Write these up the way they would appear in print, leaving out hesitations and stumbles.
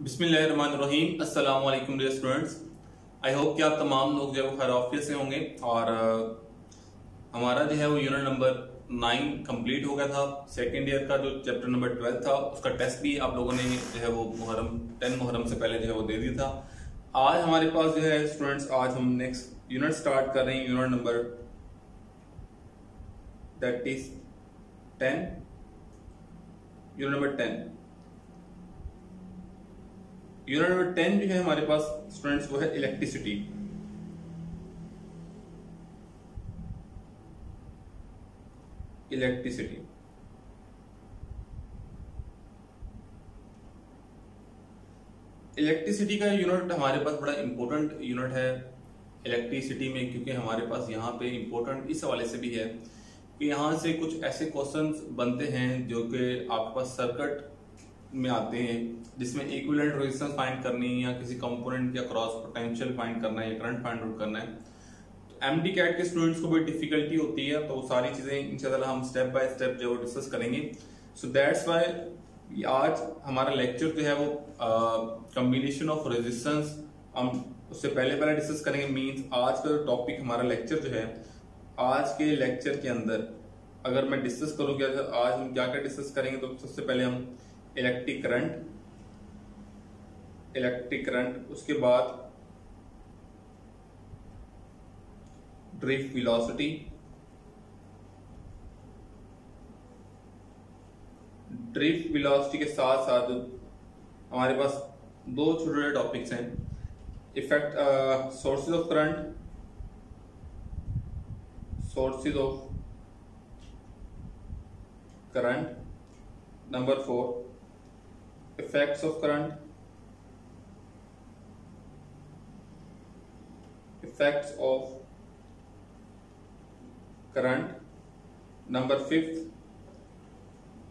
बिस्मिल्लाहिर्रहमानिर्रहीम। अस्सलाम वालेकुम डियर स्टूडेंट्स। आई होप कि आप तमाम लोग जो है वो खैर ऑफिस से होंगे और हमारा जो है वो यूनिट नंबर 9 कंप्लीट हो गया था। सेकेंड ईयर का जो चैप्टर नंबर 12 था उसका टेस्ट भी आप लोगों ने जो है वो 10 मुहर्रम से पहले जो है वो दे दिया था। आज हमारे पास जो है स्टूडेंट्स, आज हम नेक्स्ट यूनिट स्टार्ट कर रहे हैं, unit number that is 10। Unit number 10 unit number 10 जो है हमारे पास स्टूडेंट्स वो है इलेक्ट्रिसिटी। इलेक्ट्रिसिटी इलेक्ट्रिसिटी का यूनिट हमारे पास बड़ा इंपॉर्टेंट यूनिट है इलेक्ट्रिसिटी में, क्योंकि हमारे पास यहाँ पे इंपॉर्टेंट इस हवाले से भी है कि यहाँ से कुछ ऐसे क्वेश्चंस बनते हैं जो कि आपके पास सर्किट में आते हैं, जिसमें इक्विवेलेंट रेजिस्टेंस फाइंड करनी है या किसी कंपोनेंट का क्रॉस पोटेंशियल फाइंड करना है या करंट फाइंड आउट करना है। तो एमडी कैट के स्टूडेंट्स को बड़ी डिफिकल्टी होती है, तो वो सारी चीजें इंशाल्लाह हम स्टेप बाय स्टेप जो डिस्कस करेंगे। सो दैट्स व्हाई आज हमारा लेक्चर जो है वो कॉम्बिनेशन ऑफ रेजिस्टेंस हम उससे पहले डिस्कस करेंगे। मींस आज का टॉपिक हमारा लेक्चर जो है, आज के लेक्चर के अंदर अगर मैं डिस्कस करूँ कि आज हम क्या क्या डिस्कस करेंगे, तो सबसे पहले हम इलेक्ट्रिक करंट, उसके बाद ड्रिफ्ट वेलोसिटी, ड्रिफ्ट वेलोसिटी के साथ साथ हमारे पास दो छोटे टॉपिक्स हैं, effect sources of current, number 4 effects of current, number 5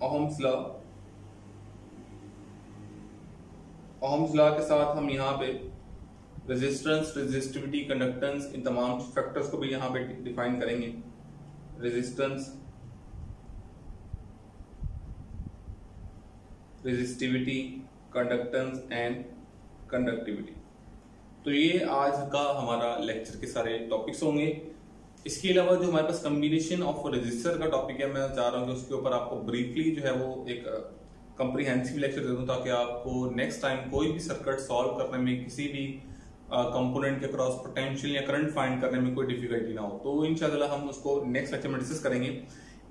Ohm's law के साथ हम यहाँ पे रेजिस्टेंस, रेजिस्टिविटी, कंडक्टेंस, इन तमाम फैक्टर्स को भी यहाँ पे डिफाइन करेंगे। Resistance, resistivity, conductance and conductivity. तो ये आज का हमारा लेक्चर के सारे टॉपिक्स होंगे। इसके अलावा जो हमारे पास कॉम्बिनेशन ऑफ रेजिस्टर का टॉपिक है, मैं चाह रहा हूँ कि उसके ऊपर आपको ब्रीफली जो है वो एक कॉम्प्रिहेंसिव लेक्चर दे दूं, ताकि आपको नेक्स्ट टाइम कोई भी सर्किट सॉल्व करने में, किसी भी कंपोनेंट के क्रॉस पोटेंशियल या करंट फाइंड करने में कोई डिफिकल्टी ना हो। तो इंशाल्लाह हम उसको नेक्स्ट लेक्चर में डिस्कस करेंगे।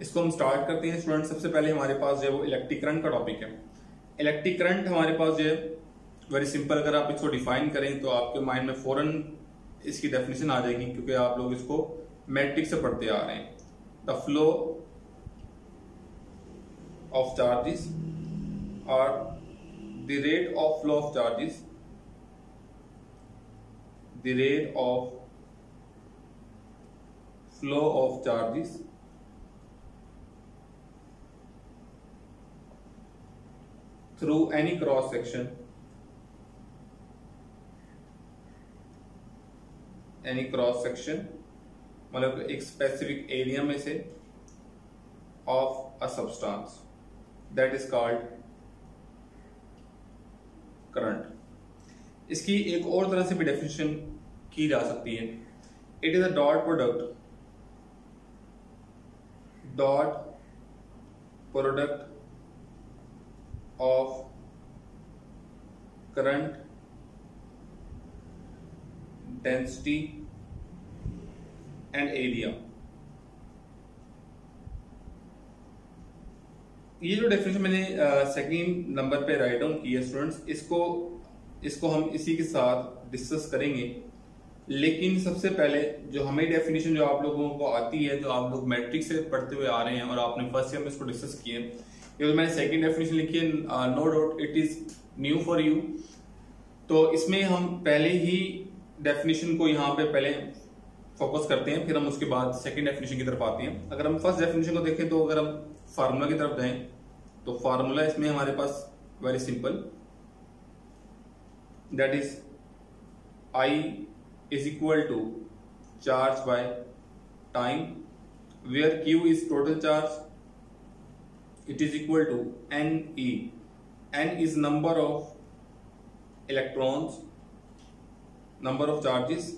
इसको हम स्टार्ट करते हैं स्टूडेंट। सबसे पहले हमारे पास जो है वो इलेक्ट्रिक करंट का टॉपिक है। इलेक्ट्रिक करंट हमारे पास जो है वेरी सिंपल, अगर आप इसको डिफाइन करें तो आपके माइंड में फौरन इसकी डेफिनेशन आ जाएगी, क्योंकि आप लोग इसको मैट्रिक से पढ़ते आ रहे हैं। द फ्लो ऑफ चार्जेस और the rate of flow of charges, the rate of flow of charges through any cross section, मतलब एक स्पेसिफिक एरिया में से of a substance, that is called current. इसकी एक और तरह से भी डेफिनेशन की जा सकती है। It is a dot product of current, density and area। ये जो डेफिनेशन मैंने सेकंड नंबर पे राइट डाउन की है स्टूडेंट्स, इसको हम इसी के साथ डिस्कस करेंगे। लेकिन सबसे पहले जो हमें डेफिनेशन जो आप लोगों को आती है, जो आप लोग मैट्रिक से पढ़ते हुए आ रहे हैं और आपने फर्स्ट ईयर में इसको डिस्कस किए, ये मैंने सेकंड डेफिनेशन लिखी है, no doubt it is new for you. तो इसमें हम पहले ही डेफिनेशन को यहाँ पे पहले फोकस करते हैं, फिर हम उसके बाद सेकंड डेफिनेशन की तरफ आते हैं। अगर हम फर्स्ट डेफिनेशन को देखें तो अगर हम फार्मूला की तरफ जाएं तो फार्मूला इसमें हमारे पास very simple, that is I is equal to charge by time, where Q is total charge, it is equal to NE. N is number of electrons, number of charges,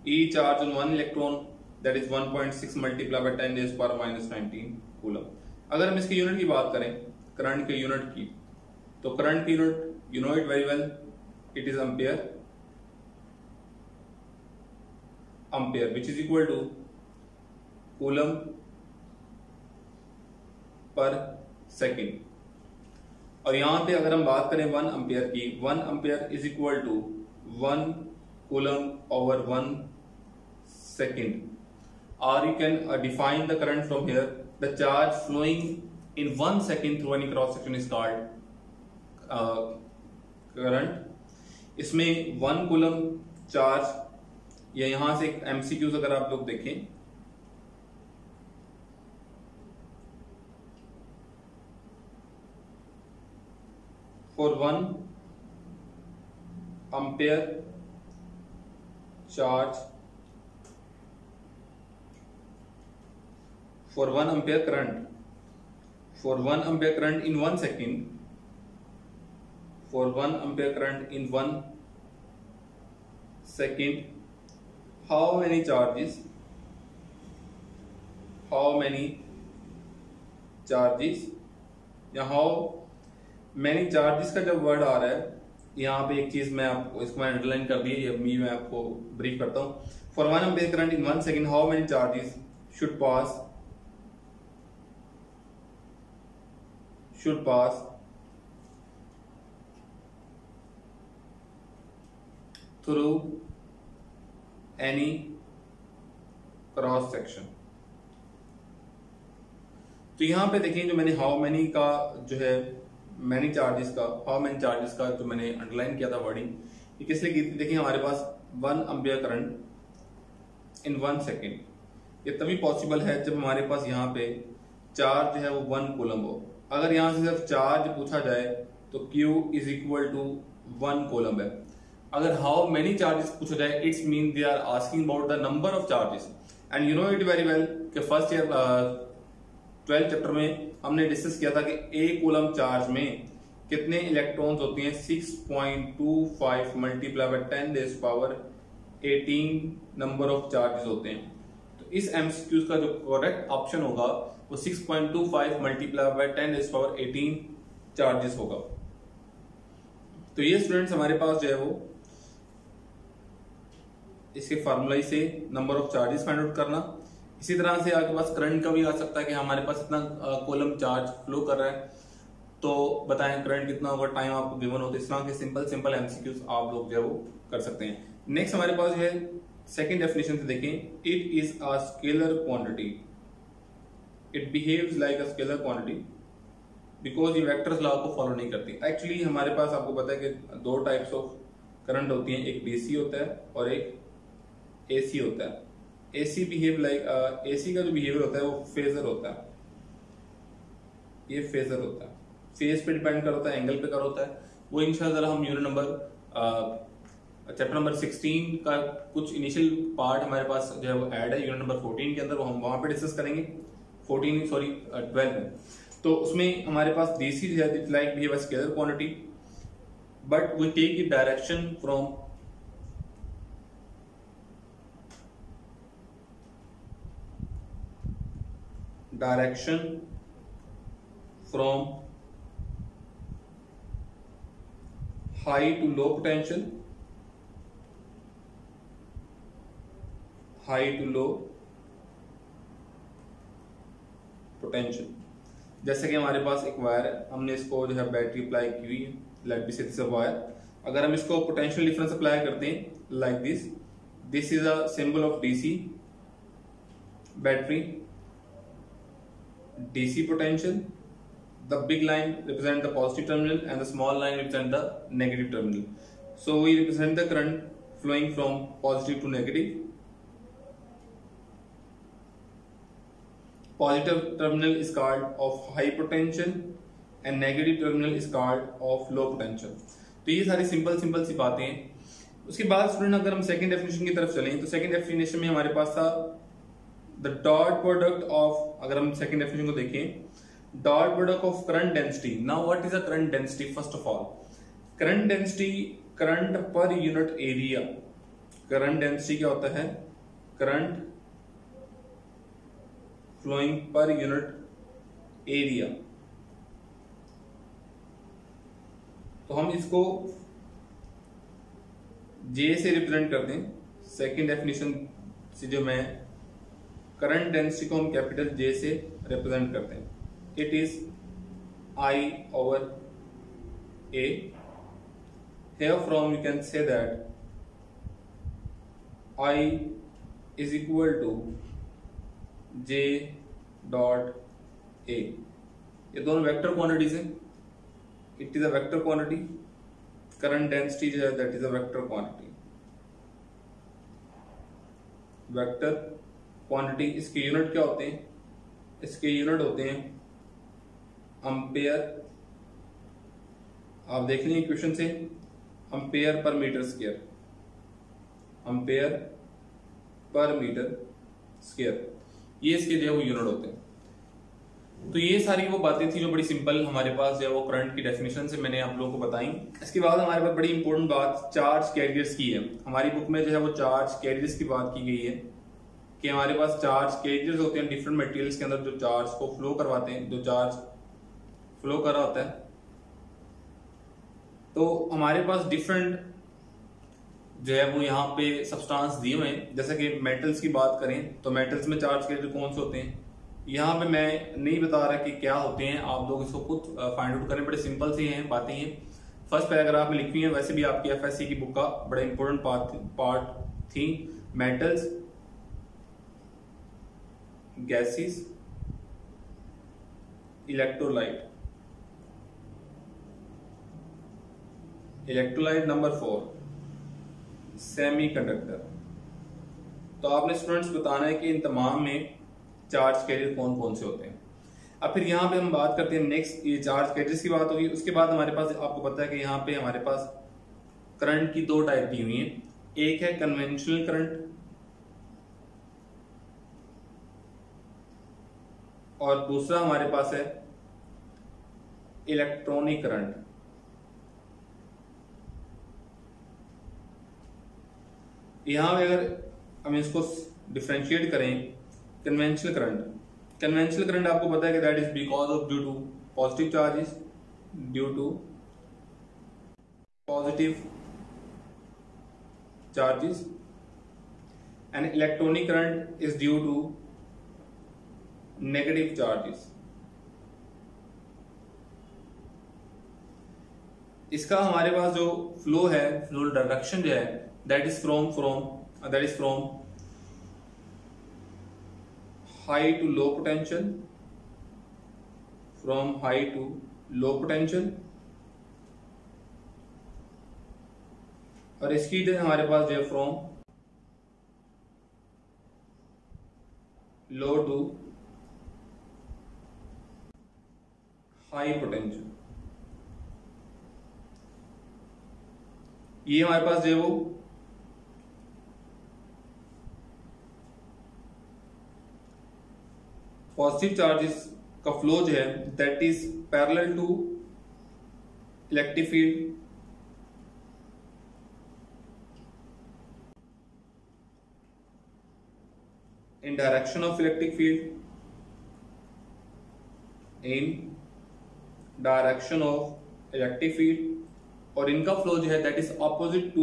each charge on one electron, that is 1.6 multiplied by 10 raised to power minus 19 coulomb. अगर हम इसके unit की बात करें, current के unit की, तो current की unit you know it very well, it is ampere, which is equal to coulomb per second. और यहां पे अगर हम बात करें 1 एम्पियर की, 1 ampere is equal to 1 coulomb over 1 second, or you can define the current from here. The charge flowing in 1 second through any cross section is called current. इसमें 1 coulomb charge, या यहां से एक MCQs अगर आप लोग देखें, for 1 ampere charge, for 1 ampere current, in 1 second, for 1 ampere current in 1 second, how many charges, या how many charges का जब वर्ड आ रहा है, यहाँ पे एक चीज मैं आपको, इसको मैंने अंडरलाइन कर दी है, ये मैं आपको ब्रीफ करता हूँ। For 1 ampere current in 1 second, how many charges should pass through any cross section। तो यहां पे देखें, जो मैंने हाउ मेनी का जो है मैनी चार्जेस का जो मैंने अंडरलाइन किया था वर्डिंग, ये किस लिए की थी? देखिए हमारे पास 1 एम्पियर करंट इन 1 सेकेंड, ये तभी पॉसिबल है जब हमारे पास यहाँ पे चार्ज जो है वो 1 कूलम हो। अगर यहां से सिर्फ चार्ज पूछा जाए तो Q is equal to 1 coulomb है। अगर हाउ मेनी चार्जेस पूछा जाए, it's mean they are asking about the number of charges. And you know it very well कि फर्स्ट ईयर 12th चैप्टर में हमने डिस्कस किया था कि एक कूलम चार्ज में कितने इलेक्ट्रॉन्स होती हैं, 6.25 multiply by 10 rays power 18 number of charges होते हैं। तो इस एमसीक्यू का जो करेक्ट ऑप्शन होगा वो 6.25 multiply by 10 rays power 18 charges होगा। तो ये स्टूडेंट्स हमारे पास जो है वो इसके फार्मूला से number of charges find out करना। इसी तरह से आपके पास करंट का भी आ सकता है कि हमारे पास इतना कॉलम चार्ज फ्लो कर रहा है, तो बताएं करंट कितना होगा, टाइम आपको गिवन हो। तो इस तरह के सिंपल एमसीक्यूज आप लोग जो है वो कर सकते हैं। नेक्स्ट हमारे पास है सेकंड डेफिनेशन से देखें, it is a scalar quantity, it behaves like a scalar quantity because ये वेक्टर्स लॉ को फॉलो नहीं करती। एक्चुअली हमारे पास आपको पता है कि 2 टाइप्स ऑफ करंट होती हैं, एक डीसी होता है और एक एसी होता है। एसी बिहेव लाइक एसी का जो बिहेवियर होता है वो फेजर होता है, ये फेजर होता है, फेज पे डिपेंड कर होता है, एंगल पे कर होता है। वो इंशाल्लाह हम यूनिट नंबर चैप्टर नंबर 16 का कुछ इनिशियल पार्ट हमारे पास जो है वो ऐड है यूनिट नंबर 14 के अंदर, वो हम वहां पे डिस्कस करेंगे 12 में। तो उसमें हमारे पास डीसी जो है like behave a scalar quantity but we take the direction from high to low potential, जैसे कि हमारे पास एक वायर है, हमने इसको जो है बैटरी अप्लाई की हुई है, लेट बी से दिस वायर। अगर हम इसको पोटेंशियल डिफरेंस अप्लाई करते हैं like this is a symbol of DC battery, DC potential, the big line represent the positive terminal and the small line represent the negative terminal. So we represent the current flowing from positive to negative. Positive terminal is called of high potential and negative terminal is called of low potential. तो ये सारी simple सी बातें हैं। उसके बाद student अगर हम second definition की तरफ चलें तो सेकंड डेफिनेशन में हमारे पास था द डॉट प्रोडक्ट ऑफ, अगर हम सेकंड डेफिनेशन को देखें, dot product of current density. Now what is a current density? First of all, current density, current per unit area. Current density क्या होता है? Current flowing per unit area. तो हम इसको J से रिप्रेजेंट करते हैं। सेकेंड डेफिनेशन से जो मैं करंट डेंसिटी को हम कैपिटल J से रिप्रेजेंट करते हैं। It is I over A. Here from you can say that I is equal to J dot A. ये दोनों वेक्टर क्वांटिटीज हैं। It is a vector quantity. Current density जो है that is a vector quantity. Vector quantity, इसके unit क्या होते हैं? इसके यूनिट होते हैं एम्पेयर। आप देख लीजिए क्वेश्चन से, ampere per metre square, ampere per metre square, ये इसके जो है वो यूनिट होते हैं। तो ये सारी वो बातें थी जो बड़ी सिंपल हमारे पास जो है वो करंट की डेफिनेशन से मैंने आप लोगों को बताई। इसके बाद हमारे पास बड़ी इंपॉर्टेंट बात चार्ज कैरियर्स की है। हमारी बुक में जो है वो चार्ज कैरियर्स की बात की गई है कि हमारे पास चार्ज कैरियर्स होते हैं डिफरेंट मटेरियल्स के अंदर जो चार्ज को फ्लो करवाते हैं, जो चार्ज फ्लो कर रहा होता है। तो हमारे पास डिफरेंट जो है वो यहाँ पे सब्सटेंस दिए हुए हैं। जैसे कि मेटल्स की बात करें तो मेटल्स में चार्ज कैरियर कौन से होते हैं, यहाँ पे मैं नहीं बता रहा कि क्या होते हैं, आप लोग इसको खुद फाइंड आउट करें। बड़े सिंपल सी हैं बातें हैं। फर्स्ट पैराग्राफ में लिखी है, वैसे भी आपकी एफएससी की बुक का बड़ा इंपॉर्टेंट पार्ट थी। Metals, gases, electrolyte. Electrolyte number 4, semiconductor. तो आपने स्टूडेंट्स बताना है कि इन तमाम में चार्ज कैरियर कौन कौन से होते हैं। अब फिर यहाँ पे हम बात करते हैं नेक्स्ट, ये चार्ज कैरियर्स की बात होगी। उसके बाद हमारे पास आपको पता है कि यहाँ पे हमारे पास करंट की दो टाइप दी हुई है। एक है कन्वेंशनल करंट और दूसरा हमारे पास है इलेक्ट्रॉनिक करंट। यहां पे अगर हम इसको डिफरेंशिएट करें, कन्वेंशनल करंट आपको पता है कि that is because of due to positive charges, due to positive charges, and electronic current is due to negative charges. इसका हमारे पास जो फ्लो है, फ्लो डायरेक्शन जो है that is from high to low potential, from high to low potential, और इसकी जो हमारे पास जो from low to high potential. ये हमारे पास जो वो पॉजिटिव चार्जेस का फ्लो जो है that is parallel to electric field, in direction of electric field, in direction of electric field, और इनका फ्लो जो है that is opposite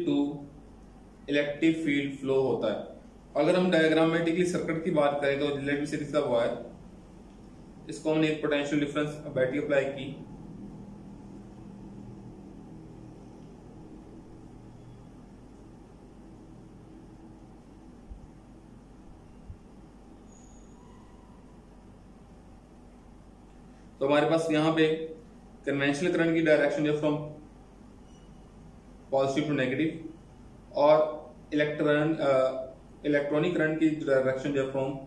to electric field flow होता है। अगर हम डायग्रामेटिकली सर्किट की बात करें तो इलेक्ट्रिक सीरीज का वायर, इसको हमने एक पोटेंशियल डिफरेंस बैटरी अप्लाई की, तो हमारे पास यहां पे कन्वेंशनल करंट की डायरेक्शन जो फ्रॉम पॉजिटिव टू नेगेटिव, और इलेक्ट्रॉनिक करंट की डायरेक्शन जो है फ्रॉम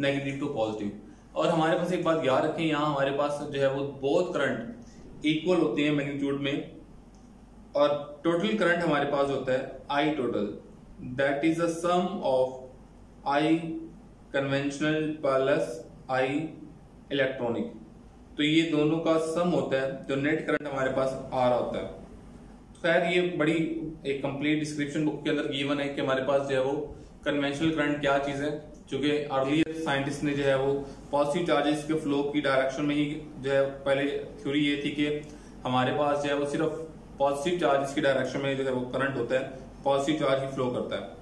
नेगेटिव टू पॉजिटिव। और हमारे पास एक बात याद रखें, यहाँ हमारे पास जो है वो बोथ करंट इक्वल होते हैं मैग्नीट्यूड में, और टोटल करंट हमारे पास होता है I total, that is the sum of I conventional plus I electronic. तो ये दोनों का सम होता है जो नेट करंट हमारे पास आ रहा होता है। तो खैर ये बड़ी एक कंप्लीट डिस्क्रिप्शन बुक के अंदर गिवन है कि हमारे पास जो है वो कन्वेंशनल करंट क्या चीज है, क्योंकि अर्लियर साइंटिस्ट ने जो है वो पॉजिटिव चार्जेस के फ्लो की डायरेक्शन में ही जो है पहले थ्योरी ये थी कि हमारे पास जो है वो सिर्फ पॉजिटिव चार्जेस की डायरेक्शन में जो है वो करंट होता है, पॉजिटिव चार्ज ही फ्लो करता है।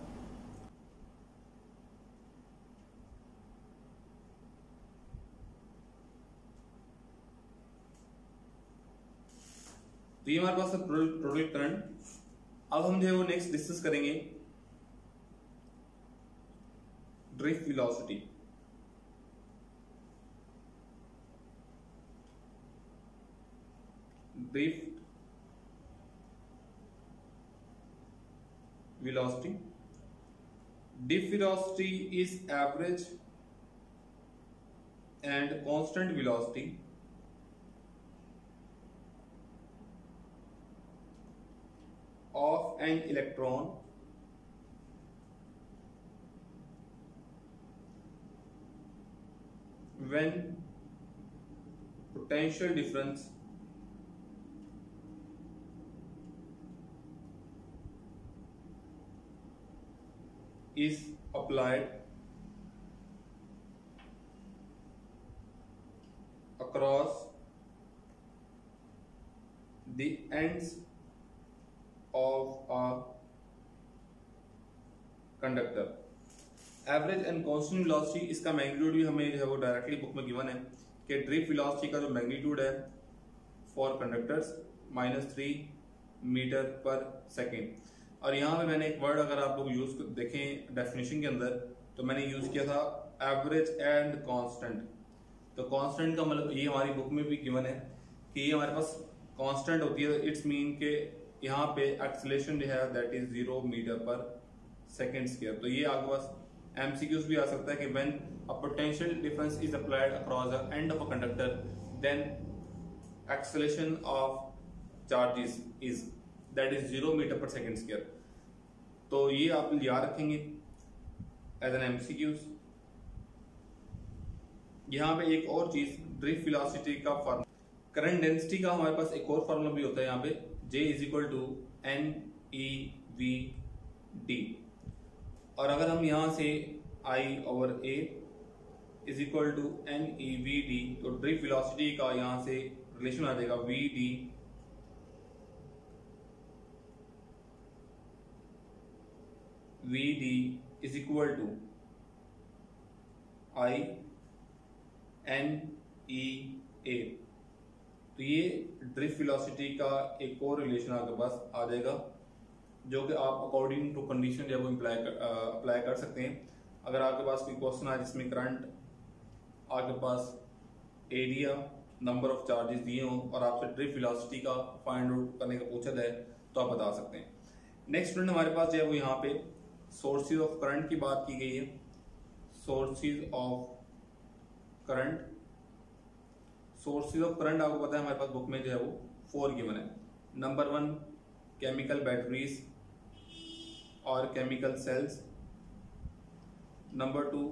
तो ये हमारे पास टोटल करंट। अब हम जो है वो नेक्स्ट डिस्कस करेंगे drift velocity. Drift velocity. Drift velocity is average and constant velocity of an electron when potential difference is applied across the ends of a conductor. Average and constant velocity, इसका magnitude भी हमें जो है वो directly book में given है कि drift velocity का जो मैग्नीट्यूड है for conductors -3 metre per second. और यहाँ पे मैंने एक वर्ड अगर आप लोग यूज देखें डेफिनेशन के अंदर, तो मैंने यूज किया था एवरेज एंड कांस्टेंट। तो कांस्टेंट का मतलब ये हमारी बुक में भी गिवन है कि ये हमारे पास कांस्टेंट होती है। इट्स मीन के यहाँ पे एक्सेलरेशन जो है that is 0 metre per second square. तो ये आपके पास एमसीक्यूज भी आ सकता है कि when a potential difference is applied across the end of a conductor then acceleration of charges is that is 0 metre per second square. तो ये आप याद रखेंगे एज एन एमसीक्यूज। यहाँ पे एक और चीज ड्रिफ्ट वेलोसिटी का फॉर्मूला, करंट डेंसिटी का हमारे पास एक और फॉर्मूला भी होता है यहाँ पे, J is equal to NEVD। और अगर हम यहां से I/A is equal to NEVD, तो ड्रिफ्ट वेलोसिटी का यहां से रिलेशन आ जाएगा VD is equal to I/NEA। तो ये ड्रिफ्ट वेलोसिटी का एक और रिलेशन आपके पास आ जाएगा, जो कि आप अकॉर्डिंग टू कंडीशन जो है वो अप्लाई कर सकते हैं। अगर आपके पास कोई क्वेश्चन आए जिसमें करंट आपके पास एरिया नंबर ऑफ चार्जेस दिए हों और आपसे ड्रिफ्ट वेलोसिटी का फाइंड आउट करने का पूछा जाए तो आप बता सकते हैं। नेक्स्ट स्टूडेंट हमारे पास जो है वो यहाँ पे सोर्सेज ऑफ करंट की बात की गई है। Sources of current, sources of current आपको पता है हमारे पास बुक में जो है वो 4 गिवन है। नंबर 1 केमिकल बैटरीज और chemical cells, number 2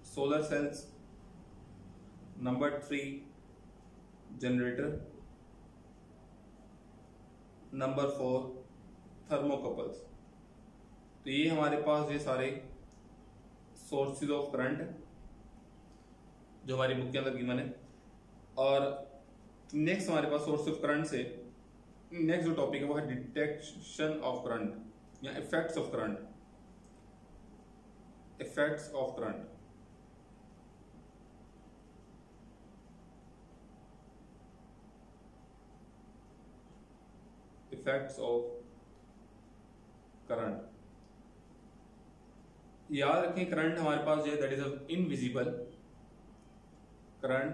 solar cells, number 3 generator, number 4 thermocouples. तो ये हमारे पास ये सारे सोर्सेज ऑफ करंट जो हमारी बुक के अंदर गिवन है। और नेक्स्ट हमारे पास सोर्स ऑफ करंट से नेक्स्ट जो टॉपिक है वो है डिटेक्शन ऑफ करंट या effects of current. Effects of current, effects of current. याद रखें करंट हमारे पास जो है that is invisible. Current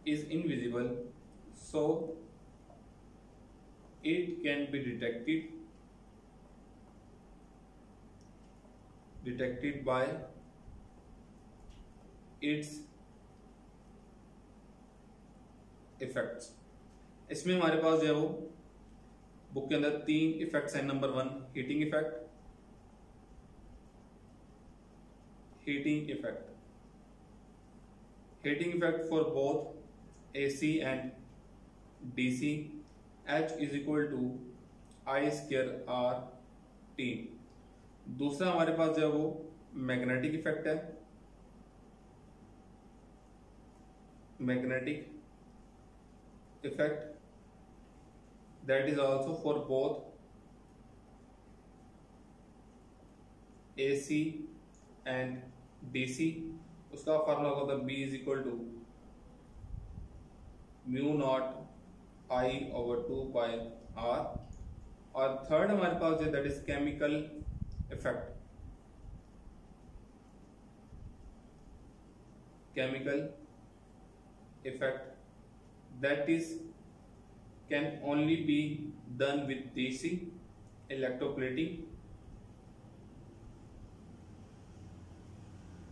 is invisible, so it can be detected by its effects. इसमें हमारे पास जो है वो बुक के अंदर 3 इफेक्ट्स हैं। Number 1 heating effect, heating effect, heating effect for both AC and DC, H is equal to I square R T। दूसरा हमारे पास जो है वो मैग्नेटिक इफेक्ट है, magnetic effect, that is also for both AC and DC। उसका formula होता है B is equal to mu naught I over 2 pi R। और थर्ड हमारे पास जो that is chemical effect, chemical effect that is can only be done with DC electroplating।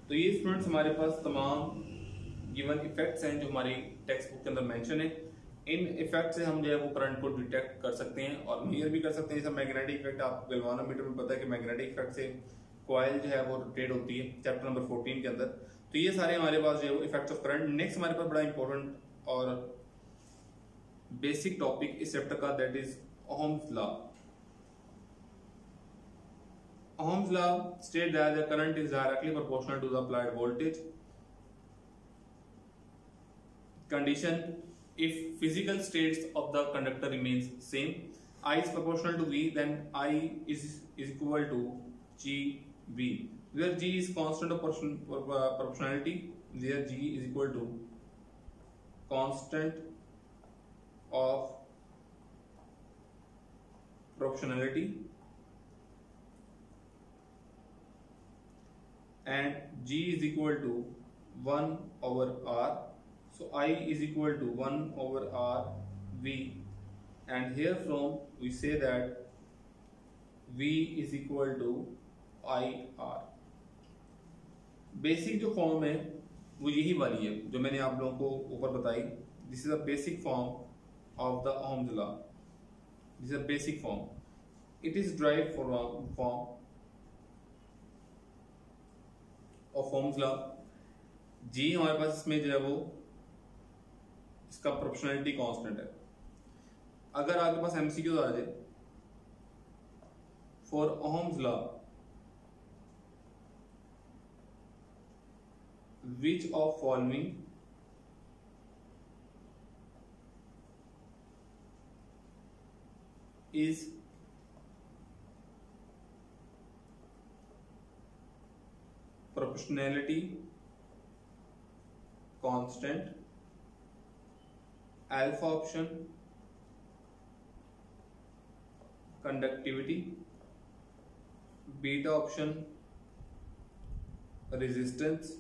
तो ये students हमारे पास तमाम गिवन इफेक्ट्स हैं जो हमारी टेक्स्ट बुक के अंदर मेंशन है। इन इफेक्ट से हम जो है वो करंट को डिटेक्ट कर सकते हैं और मेजर भी कर सकते हैं। जैसे मैग्नेटिक इफेक्ट, आपको गैल्वानोमीटर में पता है कि मैग्नेटिक इफेक्ट से कॉइल जो है वो रोटेट होती है, चैप्टर नंबर 14 के अंदर। तो ये सारे हमारे पास जो है वो इफेक्ट्स ऑफ करंट। नेक्स्ट हमारे पास बड़ा इंपॉर्टेंट और बेसिक टॉपिक इस चैप्टर का, that is Ohm's law. Ohm's law state that the current is directly proportional to the applied voltage condition if physical states of the conductor remains same, I is proportional to V, then I is equal to GV, where G is constant of proportionality, where G is equal to constant of proportionality and G is equal to 1 over R. So I is equal to 1 over R V, and here from we say that V is equal to I R। Basic जो form है वो यही वाली है जो मैंने आप लोगों को ऊपर बताई। This is a basic form of the Ohm's law, this is a basic form. It is drive form of Ohm's law. जी हमारे पास इसमें जो है वो इसका प्रोपोर्शनलिटी कांस्टेंट है। अगर आपके पास एमसीक्यू आ जाए for Ohm's law, which of following is proportionality constant? Alpha option conductivity, beta option resistance,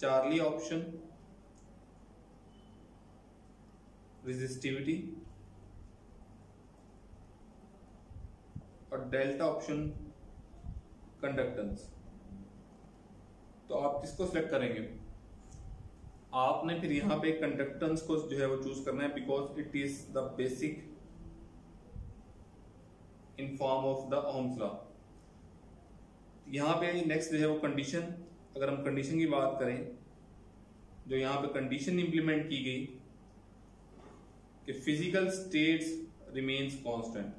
Charlie option resistivity और डेल्टा ऑप्शन कंडक्टेंस। तो आप किसको सिलेक्ट करेंगे? आपने फिर यहां पे कंडक्टेंस को जो है वो चूज करना है, because it is the basic in form of the Ohm's law. यहां पे नेक्स्ट जो है वो कंडीशन, अगर हम कंडीशन की बात करें, जो यहां पे कंडीशन इंप्लीमेंट की गई कि physical states remains constant,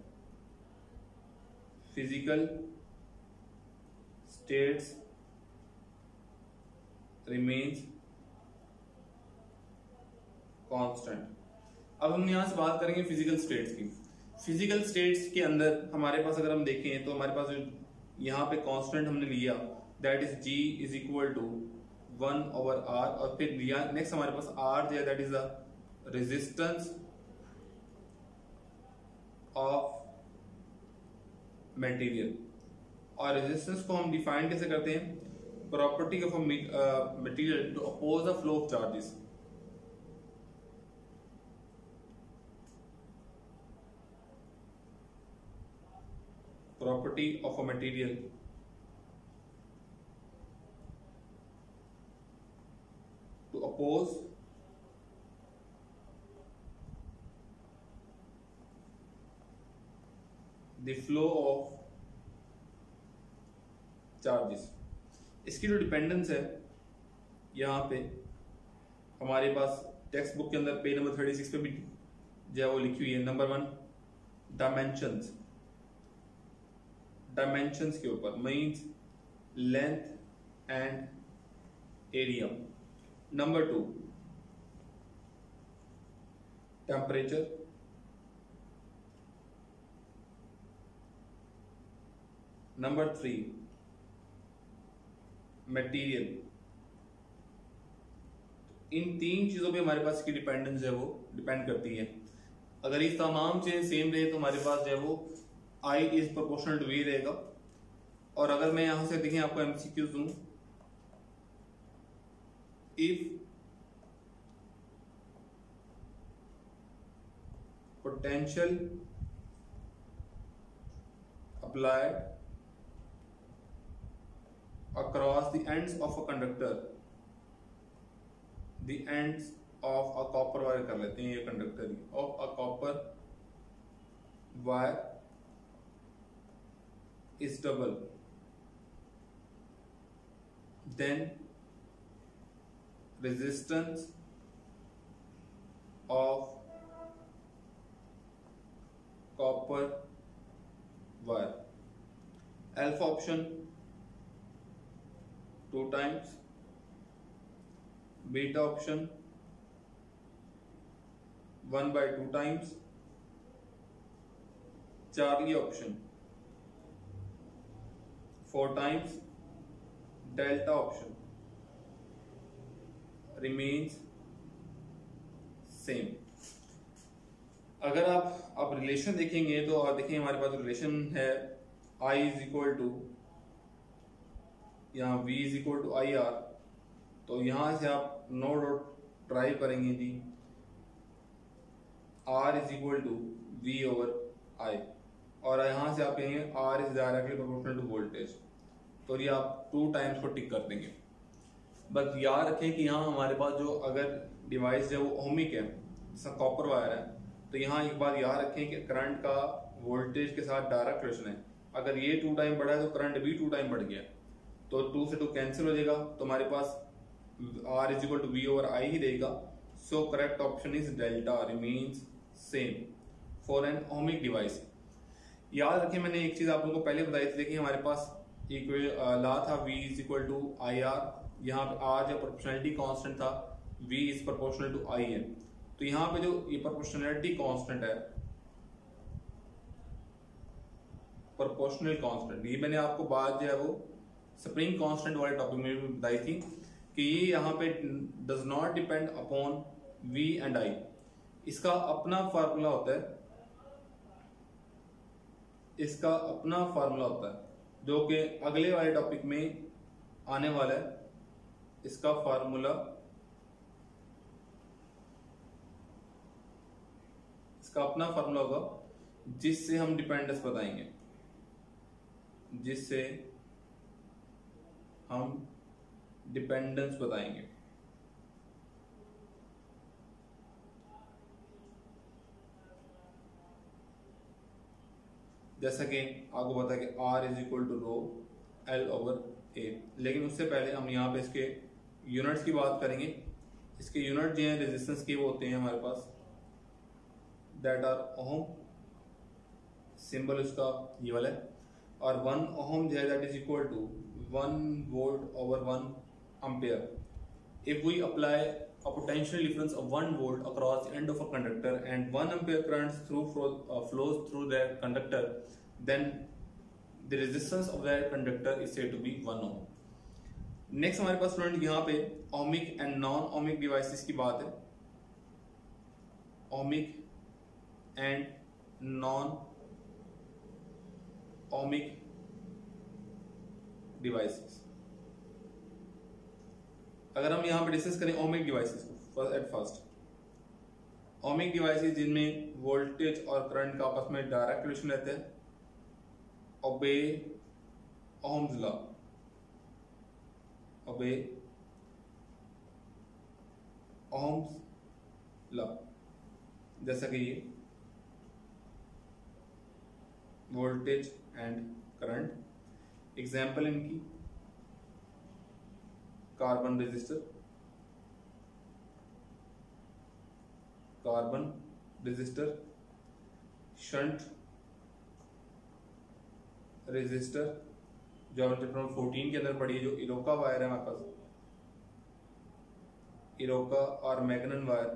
physical states remains constant. अब हम यहां से बात करेंगे फिजिकल स्टेट्स की। फिजिकल स्टेट्स के अंदर हमारे पास अगर हम देखें तो हमारे पास यहां पे कांस्टेंट हमने लिया, that is G is equal to 1 over R, और फिर लिया नेक्स्ट हमारे पास R जो है that is the resistance of material. और रेजिस्टेंस को हम डिफाइन कैसे करते हैं? Property of material to oppose the flow of charges. property of a material to oppose the flow of charges. इसकी जो डिपेंडेंस है यहाँ पे हमारे पास टेक्स्ट बुक के अंदर पेज नंबर 36 पे भी जो है वो लिखी हुई है। नंबर 1 डायमेंशंस, डायमेंशंस के ऊपर means length and area. Number 2 temperature, number 3 material. इन 3 चीजों पे हमारे पास की डिपेंडेंस है वो डिपेंड करती है। अगर ये तमाम चीजें सेम रहे तो हमारे पास जो है वो I is proportional to we रहेगा। और अगर मैं यहां से देखें आपको एमसीक्यूज दूं, if potential applied across the ends of a conductor, the ends of a copper wire कर लेते हैं ये conductor of a copper wire is double, then resistance of copper wire, alpha option 2 times, beta option 1/2 times, Charlie option 4 times, delta option remains same। अगर आप relation देखेंगे तो आप देखेंगे हमारे पास रिलेशन है I इज इक्वल टू यहाँ V is equal to I R. तो यहां से आप नो डॉट ड्राइव करेंगे जी R is equal to V over I, और यहां से आप कहेंगे R is directly proportional to voltage. तो ये आप 2 टाइम्स को टिक कर देंगे। बस याद रखें कि यहाँ हमारे पास जो अगर डिवाइस है वो ओमिक है, जैसा कॉपर वायर है, तो यहाँ एक बात याद रखें कि करंट का वोल्टेज के साथ डायरेक्ट रिलेशन है। अगर ये 2 टाइम बढ़ा है तो करंट भी 2 टाइम बढ़ गया, तो 2 से 2 कैंसिल हो जाएगा, तो हमारे पास R is equal to V over I ही रहेगा। So correct option is delta remains same for an ohmic device. याद रखें मैंने एक चीज आप लोगों को पहले बताई थी, देखिए हमारे पास एक ला था V is equal to I R, यहाँ पे R जो प्रोपोर्शनलिटी कांस्टेंट था, V is proportional to I है। तो यहाँ पे जो ये प्रोपोर्शनलिटी कांस्टेंट है, प्रोपोर्शनल कांस्टेंट, ये मैंने आपको बात जो है वो स्प्रिंग कांस्टेंट वाले टॉपिक में भी बताई थी कि ये यहाँ पे does not depend upon V and I। इसका अपना फार्मूला होता है, इसका अपना फार्मूला होता है जो कि अगले वाले टॉपिक में आने वाला है। इसका फार्मूला इसका अपना फार्मूला होगा जिससे हम डिपेंडेंस बताएंगे, जिससे हम डिपेंडेंस बताएंगे। जैसा कि आपको पता है कि R is equal to rho L over A, लेकिन उससे पहले हम यहाँ पे इसके यूनिट्स की बात करेंगे। इसके यूनिट जो है रेजिस्टेंस के वो होते हैं हमारे पास, दैट आर ओम, सिंबल उसका ये वाला है, और 1 ओम जो है that is equal to 1 volt over 1 ampere। If we apply a potential difference of 1 volt across the end of a conductor and 1 ampere current flows through that conductor, then the resistance of that conductor is said to be 1 ohm। Next हमारे पास student यहाँ पे ohmic and non ohmic devices की बात है। Ohmic and non ohmic devices, अगर हम यहां पे डिस्कस करें ओमिक डिवाइसेस को एट फर्स्ट, ओमिक डिवाइसेस जिनमें वोल्टेज और करंट का आपस में डायरेक्ट रिलेशन रहता है, ओबे ओम्स लॉ, ओबे ओम्स लॉ, जैसा कि ये वोल्टेज एंड करंट। एग्जाम्पल इनकी कार्बन रेजिस्टर, शंट रेजिस्टर जो हमने चैप्टर 14 के अंदर पढ़ी है, जो इरोका वायर है हमारे पास, इरोका और मैग्नन वायर,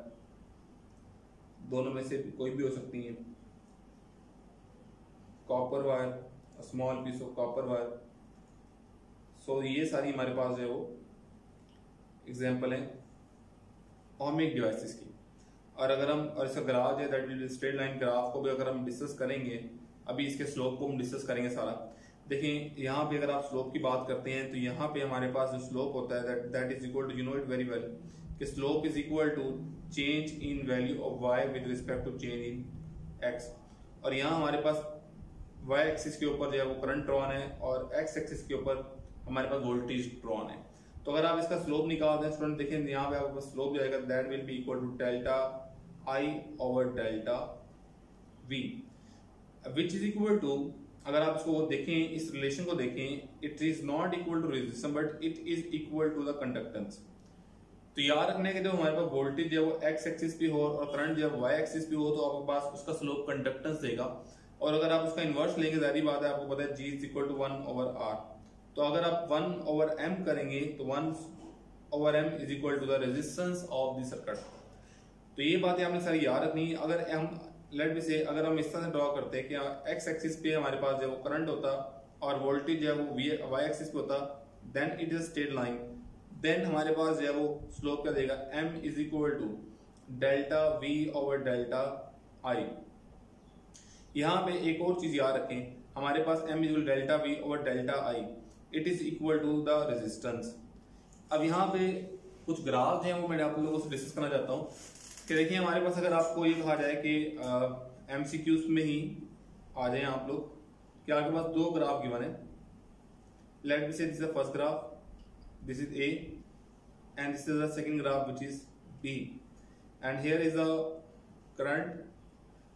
दोनों में से कोई भी हो सकती है। Copper wire, small piece of copper wire. So ये सारी हमारे पास जो है वो एग्जाम्पल है ओमिक डिवाइसेस की। और अगर हम और इसका ग्राफ है that will straight line graph को भी अगर हम डिस्कस करेंगे, अभी इसके स्लोप को हम डिस्कस करेंगे सारा। देखें यहाँ पे अगर आप स्लोप की बात करते हैं तो यहाँ पे हमारे पास जो स्लोप होता है that is equal to, you know it very well, कि slope is equal to change in value of y with respect to change in x. और यहाँ हमारे पास वाई एक्सिस के ऊपर जो है वो करंट ड्रॉन है और एक्स एक्सिस के ऊपर हमारे पास वोल्टेज ड्रॉन है। तो अगर आप इसका स्लोप निकालते हैं स्टूडेंट, देखें यहाँ पे आपके पास स्लोप जाएगा that will be equal to delta I over delta V, which is equal to, अगर आप इसको देखें, इस रिलेशन को देखें, it is not equal to resistance but it is equal to the conductance. तो याद रखने के जो हमारे पास वोल्टेज जो है वो एक्स एक्सिस पे हो और करंट जो है वाई एक्सिस पे हो, तो आपके पास उसका स्लोप कंडक्टेंस देगा। और अगर आप उसका इनवर्स लेंगे, जारी बात है, आपको पता है G is equal to 1 over R. तो अगर आप 1 ओवर एम करेंगे तो 1 over M is equal to the resistance of the circuit. तो ये बातें आपने सारी याद रखनी है। अगर हम लेट से अगर हम इस तरह से ड्रॉ करते हैं कि एक्स एक्सिस पे हमारे पास जो है वो करंट होता और वोल्टेज जो है वो वाई एक्सिस पे होता, then it is straight line, then हमारे पास जो है वो स्लोप क्या देगा, m is equal to delta v over delta i। यहां पे एक और चीज याद रखें, हमारे पास m is delta v over delta i, it is equal to the resistance. अब यहाँ पे कुछ ग्राफ हैं वो मैं आप लोगों से डिस्कस करना चाहता हूँ कि देखिए हमारे पास अगर आपको ये कहा जाए कि MCQs में ही आ जाए आप लोग कि आपके पास दो ग्राफ गिवन है, लेट मी से this is the first graph, this is A and this is the second graph which is B, and here is the current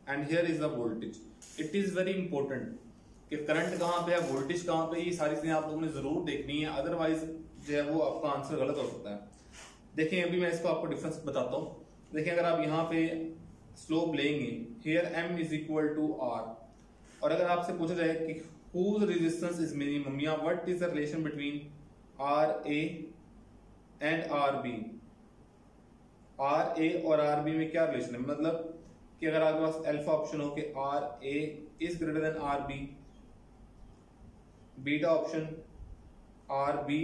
and here is the voltage. It is very important कि current कहाँ पे है, voltage कहाँ पे, ये सारी चीजें आप लोगों ने जरूर देखनी है, अदरवाइज जो है वो आपका आंसर गलत हो सकता है। देखिए अभी मैं इसको आपको डिफरेंस बताता हूँ। देखिए अगर आप यहाँ पे स्लोप लेंगे, here m is equal to r, और अगर आपसे पूछा जाए कि whose resistance is minimum या what is the relation between RA and RB, RA और RB में क्या रिलेशन है, मतलब कि अगर आपके पास अल्फा ऑप्शन हो कि RA is greater than RB, beta option RB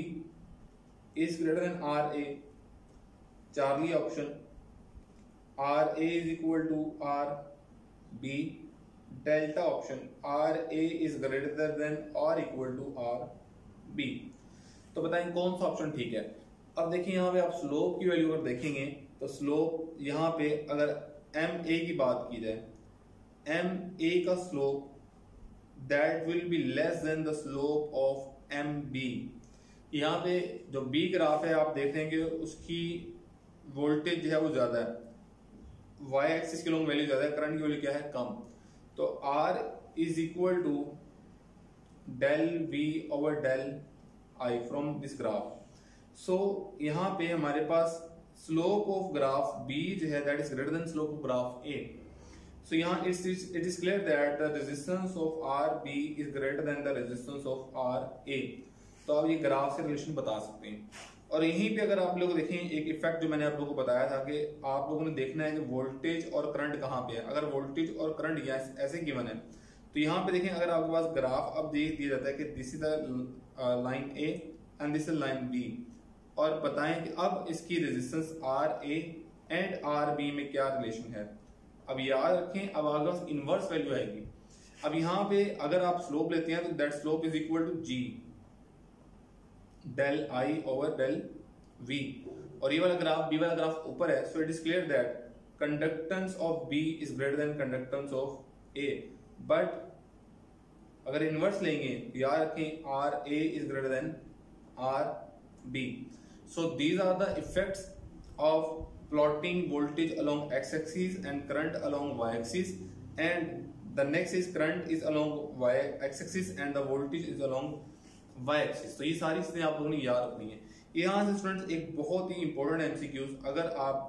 is greater than RA, Charlie option RA is equal to RB, delta option RA is greater than और इक्वल टू RB। तो बताएं कौन सा ऑप्शन ठीक है। अब देखिए यहाँ पे आप स्लोप की वैल्यू अगर देखेंगे तो स्लोप यहाँ पे अगर MA की बात की जाए, MA का slope that will be less than the slope of MB। यहाँ पे जो B ग्राफ है आप देखेंगे उसकी वोल्टेज जो है वो ज्यादा है, Y एक्सिस की लॉन्ग वैल्यू ज्यादा है, करंट की वैल्यू क्या है, कम। तो R is equal to del V over del I from this graph. So यहाँ पे हमारे पास स्लोप ऑफ ग्राफ B जो है that is greater than slope of graph A। So यहाँ it is clear that the resistance of RB is greater than the resistance of RA। तो आप ये ग्राफ से रिलेशन बता सकते हैं। और यहीं पे अगर आप लोग देखें एक इफेक्ट जो मैंने आप लोगों को बताया था कि आप लोगों ने देखना है कि वोल्टेज और करंट कहाँ पे है। अगर वोल्टेज और करंट ऐसे गिवन है तो यहाँ पे देखें अगर आपके पास ग्राफ अब दे दिया जाता है कि this is the line A and this is line B, और बताएं कि अब इसकी रेजिस्टेंस RA एंड RB में क्या रिलेशन है। अब याद रखें अब आपके पास इनवर्स वैल्यू आएगी। अब यहाँ पे अगर आप स्लोप लेते हैं तो that slope is equal to G del I over del V, और ये वाला ग्राफ B वाला ग्राफ ऊपर है। So it is clear that conductance of B is greater then conductance of A, but अगर इनवर्स लेंगे याद रखें RA is greater than RB। So these are the effects of plotting voltage along x-axis and current along y-axis, and the next is current is along Y X axis and the voltage is along Y axis. तो ये सारी चीजें आप लोगों ने याद रखनी है। यहाँ से स्टूडेंट्स एक बहुत ही इंपॉर्टेंट एमसीक्यूज, अगर आप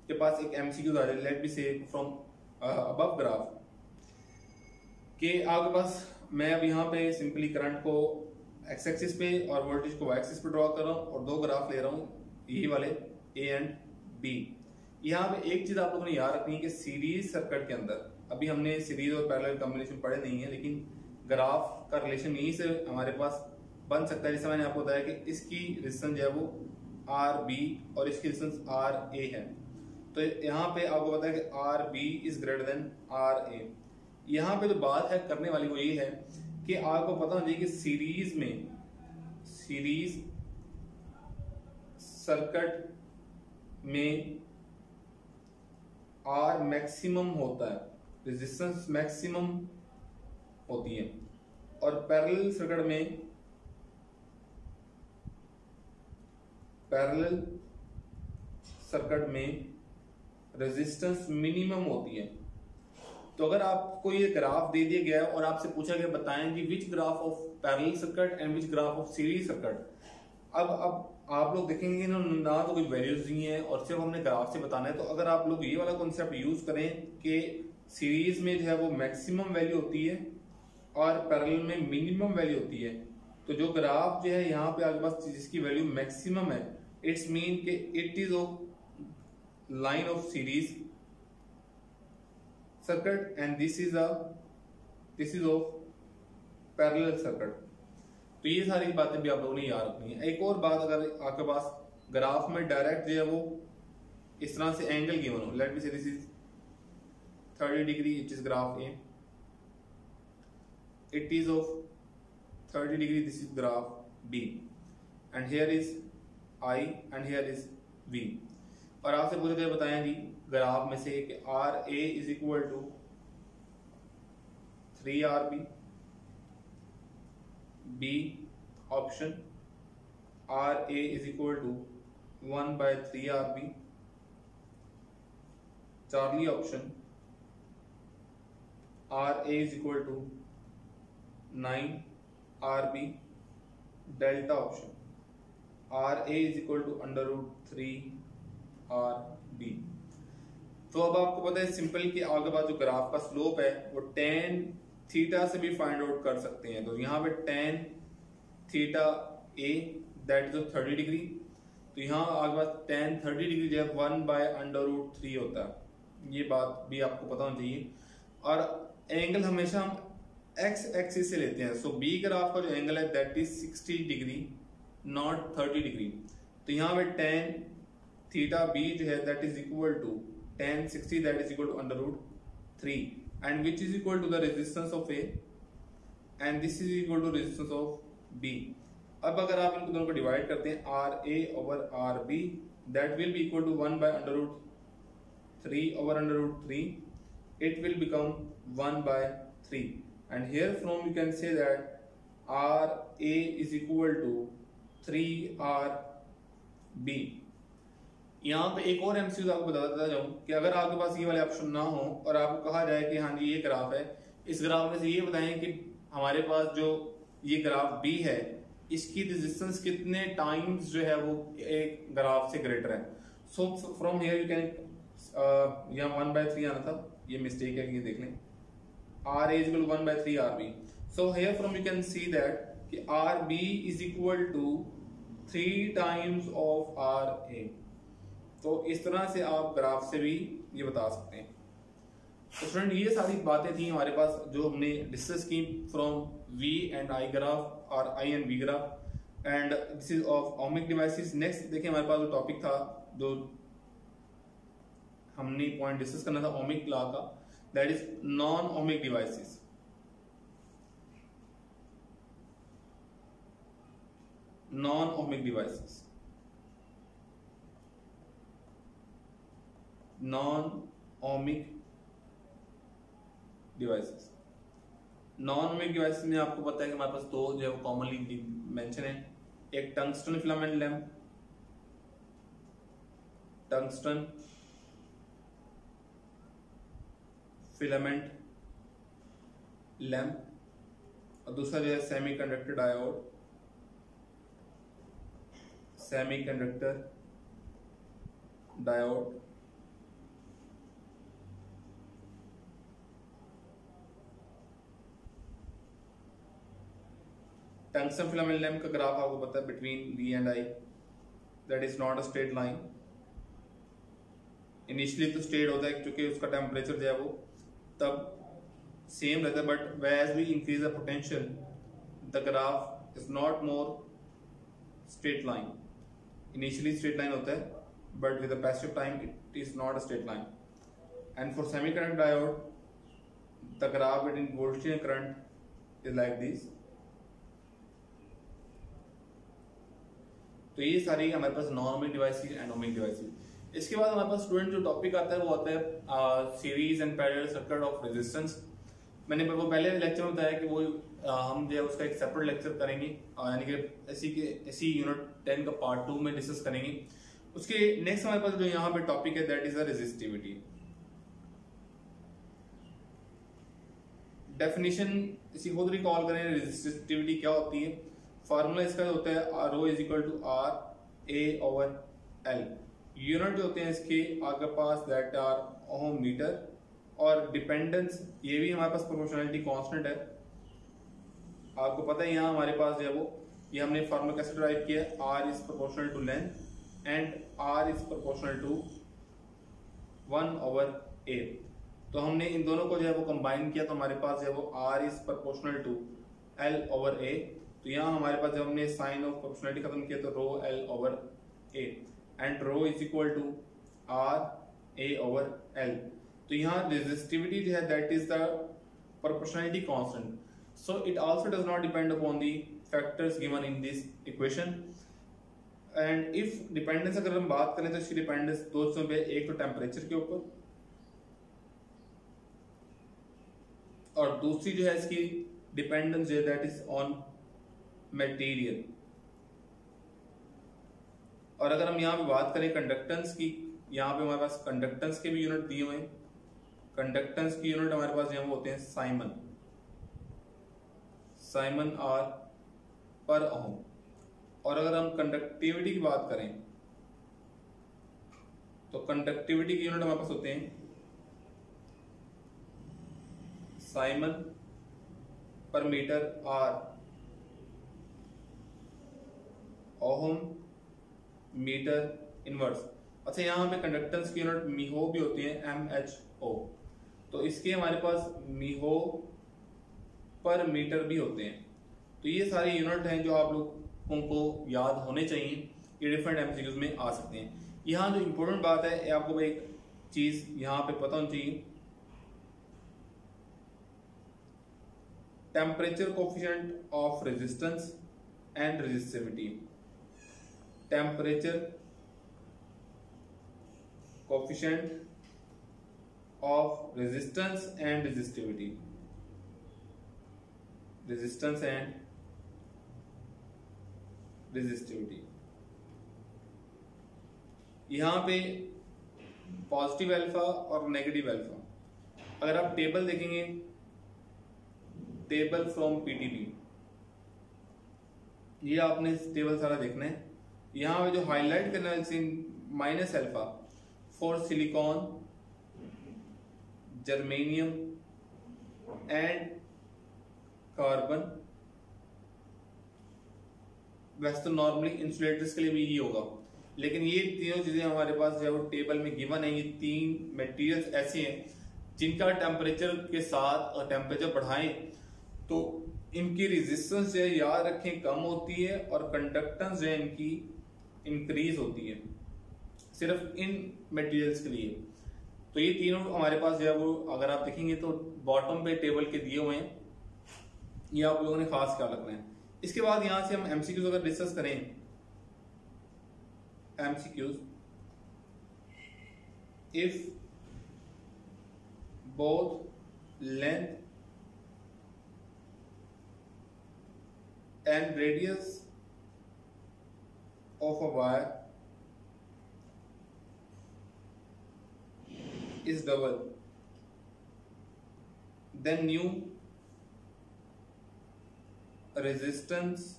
के पास एक एमसीक्यूज आ जाए, लेट बी से फ्रॉम अबव ग्राफ के आपके पास, मैं अब यहाँ पे सिंपली करंट को एक्स एक्सिस पे और वोल्टेज को वाई एक्सिस पे ड्रॉ कर रहा हूँ और दो ग्राफ ले रहा हूँ ये वाले ए एंड बी। यहाँ पे एक चीज आप लोगों ने याद रखनी है कि सीरीज सर्किट के अंदर, अभी हमने सीरीज और पैरेलल कॉम्बिनेशन पढ़े नहीं है, लेकिन ग्राफ का रिलेशन यहीं से हमारे पास बन सकता है। जैसे मैंने आपको बताया कि इसकी रेजिस्टेंस जो है वो आर बी और इसकी रेजिस्टेंस आर ए है। तो यहाँ पे आपको पता है कि R B is greater than R A. यहाँ पे जो बात है करने वाली वो ये है कि आपको पता होना चाहिए कि सीरीज सर्किट में आर मैक्सिमम होता है, रेजिस्टेंस मैक्सिमम होती है, और पैरेलल सर्किट में रेजिस्टेंस मिनिमम होती है। तो अगर आपको ये ग्राफ दे दिया गया है और आपसे पूछा गया बताएं कि which graph of parallel circuit and which graph of series circuit, अब आप लोग देखेंगे ना तो कोई वैल्यूज नहीं है और सिर्फ हमने ग्राफ से बताना है। तो अगर आप लोग ये वाला कॉन्सेप्ट यूज करें कि सीरीज में जो है वो मैक्सिमम वैल्यू होती है और पैरेलल में मिनिमम वैल्यू होती है, तो जो ग्राफ जो है यहाँ पे आपके पास जिसकी वैल्यू मैक्सिमम है, इट्स मीन कि it is of line of series circuit and this is of parallel circuit. तो ये सारी बातें भी आप लोगों ने याद रखनी है। एक और बात, अगर आपके पास ग्राफ में डायरेक्ट जो है वो इस तरह से एंगल गिवन हो, लेट मी से this is 30 degree, it is graph A, it is of 30 degree, this is graph B, and here is I and here is V। और आपसे पूछा गया बताएं जी ग्राफ में से कि R A is equal to 3RB, B option R A is equal to 1/3RB, Charlie option R A is equal to 9RB, delta option R A is equal to √3RB। तो अब आपको पता है simple कि आगे बाद जो graph का स्लोप है वो tan थीटा से भी फाइंड आउट कर सकते हैं। तो यहाँ पे tan theta A that is 30 degree, तो यहाँ आगे बाद tan 30 डिग्री जो है 1/√3 होता है। ये बात भी आपको पता होना चाहिए। और एंगल हमेशा हम एक्स एक्सिस से लेते हैं। सो बी ग्राफ का जो एंगल है that is 60 degree not 30 degree. तो यहाँ पे tan थीटा बी जो है that is equal to tan 60 that is equal to √3 and which is equal to the resistance of A and this is equal to resistance of B. अब अगर आप इनको दोनों को डिवाइड करते हैं R A over R B, that will be equal to 1/√3 over √3, it will become 1/3, and here from you can say that RA is equal to 3RB। यहाँ पे एक और एमसीक्यू आपको बताता जाऊं कि अगर आपके पास ये वाले ऑप्शन ना हो और आपको कहा जाए कि हाँ जी ये ग्राफ है, इस ग्राफ में से ये बताएं कि हमारे पास जो ये ग्राफ B है इसकी रेजिस्टेंस कितने टाइम्स जो है वो एक ग्राफ से ग्रेटर है। So from here you can, यहाँ 1/3 आना था, ये मिस्टेक है, ये देख लें, RA is equal to 1/3RB। So here from you can see that कि RB is equal to 3 times of RA। तो इस तरह से आप ग्राफ से भी ये बता सकते हैं। तो फ्रेंड ये सारी बातें थी हमारे पास जो हमने डिस्कस की from V and I graph और I and V graph, and this is of ohmic devices. Next देखिए हमारे पास जो टॉपिक था, जो हमने पॉइंट डिस्कस करना था ओमिक लॉ का, that is non ohmic devices. Non ohmic devices, non ohmic devices. Non ohmic devices में आपको पता है कि हमारे पास दो जो है वो कॉमनली मेंशन है, एक tungsten filament lamp, tungsten filament lamp, और दूसरा जो है semiconductor diode, semiconductor diode. Tungsten filament lamp का ग्राफ आपको पता है between V and I, that is not a straight line. Initially तो स्ट्रेट होता है क्योंकि उसका टेम्परेचर जो है वो तब सेम रहता है, but as we increase the potential the graph is not more straight line. Initially straight line होता है but with the passage of time it is not a straight line. And for semiconductor diode the graph between voltage and current is like this. तो ये सारी हमारे पास non ohmic devices and ohmic devices. इसके बाद हमारे पास student जो topic आता है वो आता है series and parallel circuit of resistance. मैंने वो पहले लेक्चर में बताया कि वो हम जो है उसका एक सेपरेट लेक्चर करेंगे, यानी कि ऐसी यूनिट 10 का पार्ट 2 में डिस्कस करेंगे। उसके नेक्स्ट हमारे पास जो यहाँ पे टॉपिक है that is the resistivity. Definition इसी खुद रिकॉल करें, रेजिस्टिविटी क्या होती है। फार्मूला इसका होता है rho is equal to R A over L. Unit जो होते हैं इसके आपके पास दैट आर ओम मीटर, और डिपेंडेंस ये भी हमारे पास प्रोपोर्शनलिटी कांस्टेंट है। आपको पता है यहाँ हमारे पास जो है वो ये हमने फार्मूला कैसे ड्राइव किया है, R is proportional to length and R is proportional to 1 over A. तो हमने इन दोनों को जो है वो कंबाइन किया तो हमारे पास जो है वो R is proportional to L over A. तो यहाँ हमारे पास जब हमने साइन ऑफ प्रोपोर्शनलिटी खत्म किया तो rho L over A and rho is equal to R A over L. तो यहाँ रेजिस्टिविटी जो है that is the proportionality constant, so it also does not depend upon the factors given in this equation. And if dependence अगर हम बात करें तो इसकी डिपेंडेंस दो चीजों पे, एक तो टेम्परेचर के ऊपर और दूसरी जो है इसकी डिपेंडेंस जो है दैट इज ऑन मटेरियल। और अगर हम यहाँ पे बात करें कंडक्टेंस की, यहाँ पे हमारे पास कंडक्टेंस के भी यूनिट दिए हुए हैं। कंडक्टेंस की यूनिट हमारे पास यहाँ होते हैं साइमन, साइमन आर पर ओम। और अगर हम कंडक्टिविटी की बात करें तो कंडक्टिविटी की यूनिट हमारे पास होते हैं siemens per metre or ohm metre inverse. अच्छा यहाँ पे कंडक्टेंस की यूनिट मीहो भी होती है MHO। तो इसके हमारे पास मीहो पर मीटर भी होते हैं। तो ये सारी यूनिट हैं जो आप लोगों को याद होने चाहिए, ये डिफरेंट एमसीक्यूज में आ सकते हैं। यहाँ जो इंपॉर्टेंट बात है आपको एक चीज यहाँ पे पता होनी चाहिए, temperature coefficient of resistance and resistivity. Temperature coefficient of resistance and resistivity, resistance and resistivity. यहां पे पॉजिटिव अल्फा और नेगेटिव अल्फा, अगर आप टेबल देखेंगे, टेबल फ्रॉम पीटीबी, ये आपने टेबल सारा देखना है। यहां पे जो हाईलाइट करने वाली minus alpha for silicon, germanium and carbon. वैसे तो नॉर्मली इंसुलेटर्स के लिए भी ये होगा, लेकिन ये तीनों चीजें हमारे पास जो है वो टेबल में गिवन है। ये तीन मटेरियल्स ऐसे हैं जिनका टेम्परेचर के साथ टेम्परेचर बढ़ाएं तो इनकी रेजिस्टेंस जो है याद रखें कम होती है और कंडक्टेंस जो है इनकी इंक्रीज होती है, सिर्फ इन मटेरियल्स के लिए। तो ये तीनों हमारे पास जो है वो अगर आप देखेंगे तो बॉटम पे टेबल के दिए हुए हैं, ये आप लोगों ने खास ख्याल रखना है। इसके बाद यहां से हम एमसीक्यूज अगर डिस्कस करें, MCQs, if both length and radius of a wire is double, then nu resistance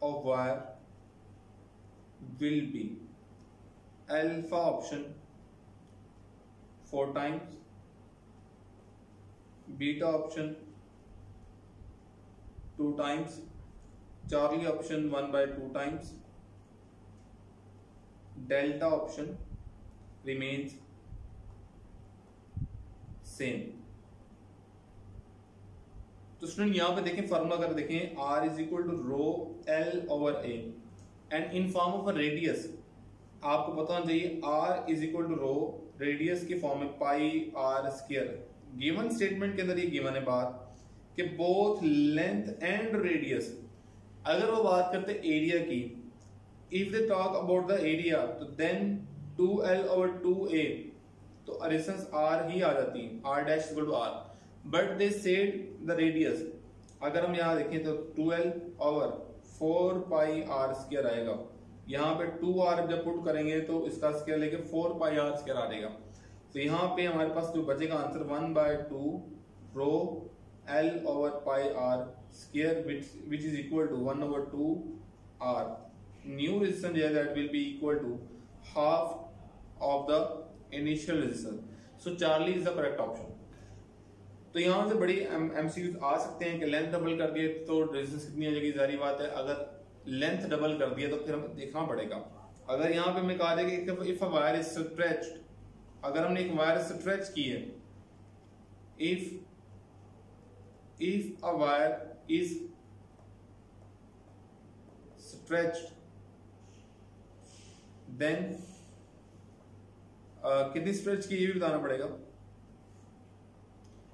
of wire will be alpha option 4 times, beta option 2 times, Charlie option 1/2 times, delta option remains same. तो student यहां पे देखें formula अगर देखें R is equal to rho L over A and in form of a radius आपको पता होना चाहिए R is equal to rho radius के फॉर्म में pi R square. Given statement के अंदर ये गिवन है बात कि बोथ लेंथ एंड रेडियस, अगर वो बात करते एरिया की, if they talk about the area तो देन 2L ओवर 2A तो रेजिस्टेंस R ही आ जाती है, R dash equal to R, but they said the radius. अगर हम यहाँ देखें तो 2L ओवर 4 पाई R स्क्वायर आएगा, यहाँ पे 2R जब पुट करेंगे तो इसका स्क्वायर लेके 4 पाई R स्क्वायर आ जाएगा। तो यहाँ पे हमारे पास जो बचेगा answer 1/2 rho L over pi R square which is equal to 1/2 R। New resistance that will be equal to half of the initial resistance. So Charlie is the correct option. तो यहां से बड़ी एमसीक्यूज आ सकते हैं कि length double कर दिए तो रेजिस्टेंस कितनी आ जाएगी, जारी बात है। अगर लेंथ डबल कर दिया तो फिर हमें देखना पड़ेगा। अगर यहाँ पे हमें कहा जाए कि if a wire is stretched, अगर हमने एक वायर स्ट्रेच की है, if a wire is stretched then कितनी स्ट्रेच की ये भी बताना पड़ेगा।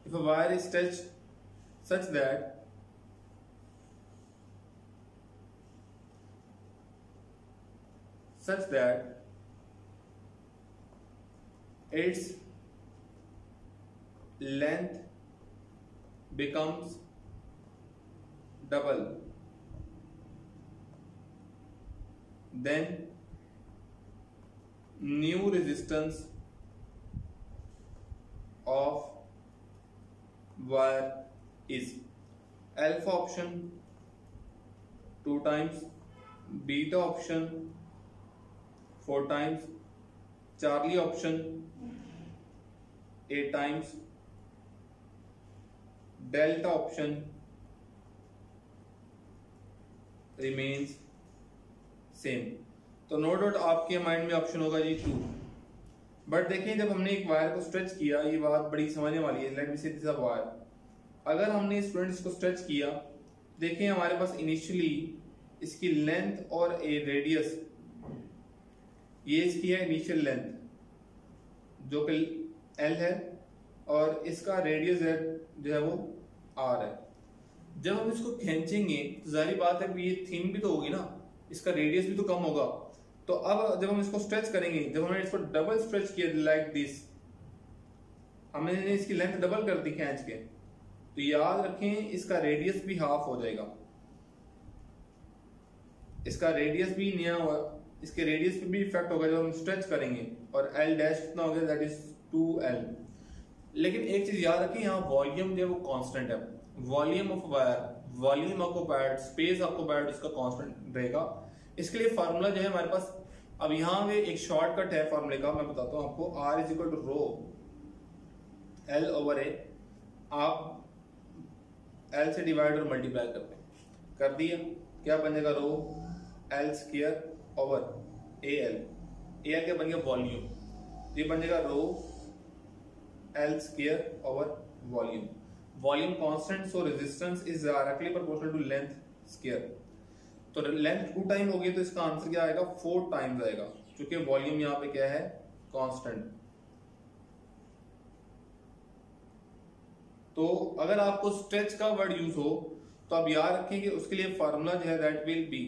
If a wire is stretched such that its length becomes double, then new resistance of wire is alpha option 2 times, beta option 4 times, Charlie option 8 times, delta option remains same। तो no doubt आपके mind में option होगा जी 2। But देखिए जब हमने एक wire को stretch किया, ये बात बड़ी समझने वाली है। लेट मी से दिस अ वायर, अगर हमने स्टूडेंट्स को स्ट्रेच किया, देखिए हमारे पास इनिशियली इसकी लेंथ और ए रेडियस, ये इसकी है इनिशियल लेंथ जो कि L है और इसका रेडियस है जो है वो R है। जब हम इसको खींचेंगे तो जाहिर बात है ये थिन भी तो होगी ना, इसका रेडियस भी तो कम होगा। तो अब जब हम इसको स्ट्रेच करेंगे, जब हमने इसको डबल स्ट्रेच किया लाइक दिस, हमने इसकी लेंथ डबल कर दी खींच के, तो याद रखें इसका रेडियस भी हाफ हो जाएगा। इसका रेडियस भी नया हुआ, इसके रेडियस पे भी इफेक्ट होगा जब हम स्ट्रेच करेंगे। और L डैश कितना हो गया, दैट इज 2L। लेकिन एक चीज याद रखें, यहाँ वॉल्यूम जो है वो कांस्टेंट है। Volume of wire, volume occupied, space occupied इसका कांस्टेंट रहेगा। इसके लिए फार्मूला जो है हमारे पास, अब यहाँ पे एक शॉर्टकट है फार्मूले का, मैं बताता हूँ आपको। R is equal to rho L over A, आप L से डिवाइड और मल्टीप्लाई करते हैं, कर दिया, क्या बन जाएगा, rho L square over AL। AL क्या बन गया, वॉल्यूम, ये बन जाएगा rho L square over volume. Volume constant, so resistance is directly proportional to length square. तो लेंथ 2 टाइम होगी तो इसका आंसर क्या आएगा, 4 टाइम्स आएगा, क्योंकि वॉल्यूम यहाँ पे क्या है, कांस्टेंट। तो अगर आपको स्ट्रेच का वर्ड यूज हो तो आप याद रखें कि उसके लिए फार्मूला जो है that will be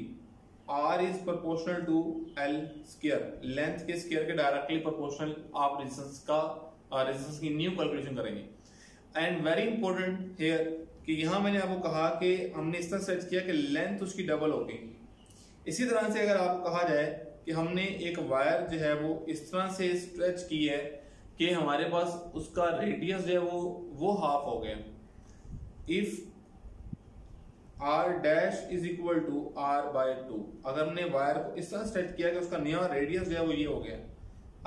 R is proportional to L square. Length के स्क्वायर के डायरेक्टली प्रोपोर्शनल आप रेजिस्टेंस की न्यू कैलकुलेशन करेंगे। एंड वेरी इंपॉर्टेंट हियर कि यहां मैंने आपको कहा कि हमने इस तरह सेट किया कि लेंथ उसकी डबल हो गई। इसी तरह से अगर आपको कहा जाए कि हमने एक वायर जो है वो इस तरह से स्ट्रेच की है कि हमारे पास उसका रेडियस जो है वो हाफ हो गया, if R dash is equal to R by 2, अगर हमने वायर को इस तरह सेट किया कि उसका नया रेडियस जो है वो ये हो गया।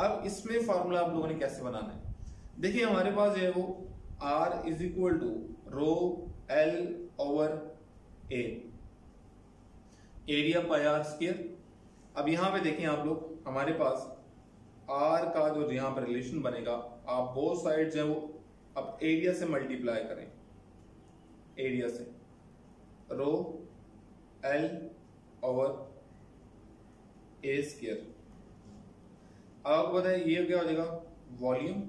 अब इसमें फॉर्मूला आप लोगों ने कैसे बनाना है, देखिए हमारे पास जो है वो R is equal to rho L over A, area pi R square. अब यहां पे देखें आप लोग, हमारे पास आर का जो यहां पर रिलेशन बनेगा, आप बोथ साइड जो है वो अब एरिया से मल्टीप्लाई करें, एरिया से rho L over A square. अब आपको पता है ये क्या हो जाएगा, volume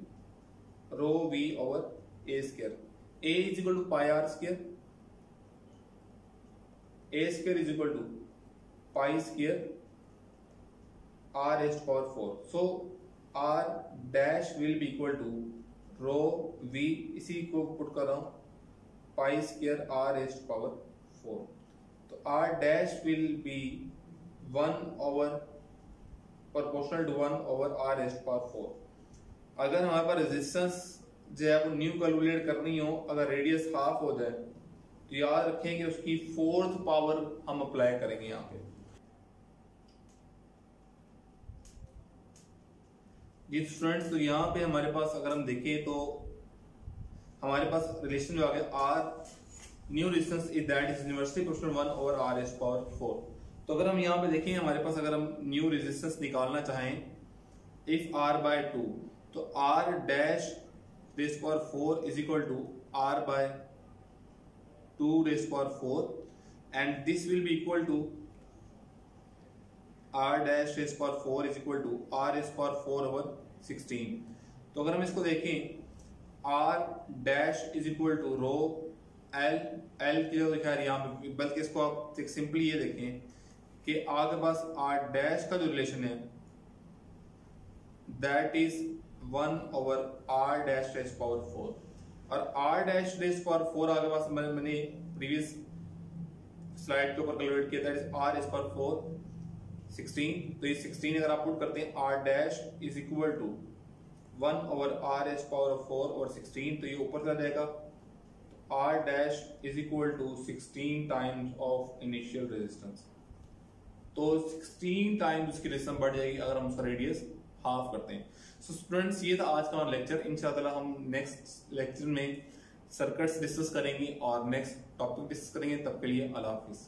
rho V over A square. A is equal to pi R square, A square is equal to pi square r raised to power 4. So r dash will be equal to rho v, इसी को put कर रहा हूं, pi square r raised to power 4। तो r dash will be 1 over proportional to 1 over r raised to power 4। अगर हमारे पास resistance जो है वो न्यू कैलकुलेट करनी हो, अगर रेडियस हाफ हो जाए तो याद रखें कि उसकी 4th पावर हम अप्लाई करेंगे यहाँ पे। जी स्टूडेंट्स, तो यहाँ पे हमारे पास अगर हम देखें तो हमारे पास रिलेशन जो आ गया, R new resistance is that is inversely proportional 1 over r raised to power 4। तो अगर हम यहाँ पे देखें हमारे पास, अगर हम न्यू रेजिस्टेंस निकालना चाहें इफ r बाय 2, तो r dash raised to power 4 is equal to r by 2 raised to power 4 and this will be equal to r dash raised to power 4 is equal to r raised to power 4 over 16। तो अगर हम इसको देखें r dash is equal to row l, l की जगह लिखा है यहाँ पे, बल्कि इसको आप सिंपली ये देखें कि आपके पास r dash का जो रिलेशन है that is 1 over r dash raised to power 4, और r dash raised to power 4 आपके पास मैंने प्रीवियस स्लाइड के ऊपर कैलकुलेट किया, that is r raised to power 4 16। तो ये 16 अगर आप पुट करते हैं r dash is equal to 1 over r raised to power 4 और 16, तो ये ऊपर चला जाएगा, तो r dash is equal to 16 times of initial resistance. तो 16 टाइम्स उसकी रेजिस्टेंस बढ़ जाएगी अगर हम उसका रेडियस हाफ करते हैं। सो स्टूडेंट्स, ये था आज का हमारा लेक्चर। इंशाल्लाह हम नेक्स्ट लेक्चर में सर्किट्स डिस्कस करेंगे और नेक्स्ट टॉपिक डिस्कस करेंगे। तब के लिए अल्लाह हाफिज।